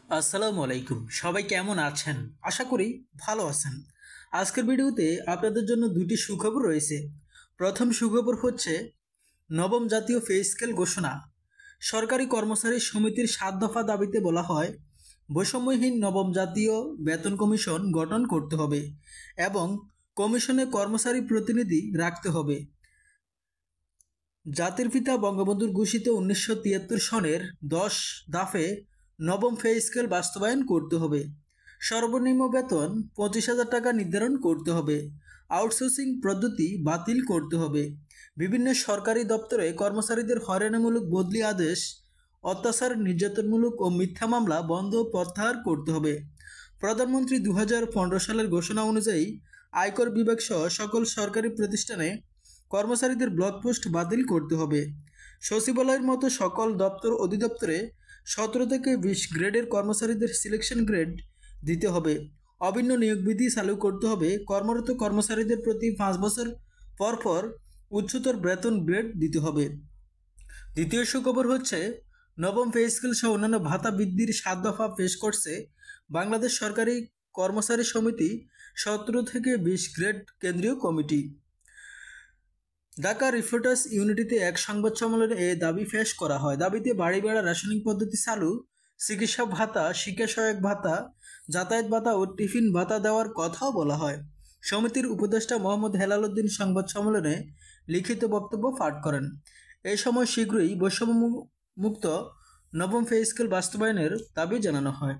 আসসালামু আলাইকুম। সবাই কেমন আছেন? আশা করি ভালো আছেন। আজকের ভিডিওতে আপনাদের জন্য দুটি সুখবর রয়েছে। প্রথম সুখবর হচ্ছে নবম জাতীয় পে স্কেল ঘোষণা। সরকারি কর্মচারী সমিতির ৭ দফা দাবিতে বলা হয় বৈষম্যহীন নবম জাতীয় বেতন কমিশন গঠন করতে হবে এবং কমিশনে কর্মচারী প্রতিনিধি রাখতে হবে। জাতির পিতা বঙ্গবন্ধুর ঘোষিত ১৯৭৩ সনের ১০ দফে নবম পে স্কেল বাস্তবায়ন করতে হবে। সর্বনিম্ন বেতন ২৫,০০০ টাকা নির্ধারণ করতে হবে। আউটসোর্সিং পদ্ধতি বাতিল করতে হবে। বিভিন্ন সরকারি দপ্তরে কর্মচারীদের হয়রানিমূলক বদলি আদেশ, অত্যাচার, নির্যাতনমূলক ও মিথ্যা মামলা বন্ধ প্রত্যাহার করতে হবে। প্রধানমন্ত্রী ২০১৫ সালের ঘোষণা অনুযায়ী আয়কর বিভাগ সহ সকল সরকারি প্রতিষ্ঠানে কর্মচারীদের ব্লক পোস্ট বাতিল করতে হবে। সচিবালয়ের মতো সকল দপ্তর অধিদপ্তরে ১৭ থেকে ২০ গ্রেডের কর্মচারীদের সিলেকশন গ্রেড দিতে হবে। অভিন্ন নিয়োগ বিধি চালু করতে হবে। কর্মরত কর্মচারীদের প্রতি ৫ বছর পর পর উচ্চতর বেতন গ্রেড দিতে হবে। দ্বিতীয় সুখবর হচ্ছে নবম পে স্কেল সহ অন্যান্য ভাতা বৃদ্ধির ৭ দফা পেশ করছে বাংলাদেশ সরকারি কর্মচারী সমিতি ১৭ থেকে ২০ গ্রেড কেন্দ্রীয় কমিটি। ঢাকা রিপোর্টার্স ইউনিটিতে এক সংবাদ সম্মেলনে এ দাবি পেশ করা হয়। দাবিতে বাড়ি ভাড়া, রেশনিং পদ্ধতি চালু, চিকিৎসা ভাতা, শিক্ষা সহায়ক ভাতা, যাতায়াত ভাতা ও টিফিন ভাতা দেওয়ার কথাও বলা হয়। সমিতির উপদেষ্টা মোহাম্মদ হেলাল উদ্দিন সংবাদ সম্মেলনে লিখিত বক্তব্য পাঠ করেন। এই সময় শীঘ্রই বৈষম্য মুক্ত নবম পে স্কেল বাস্তবায়নের দাবি জানানো হয়।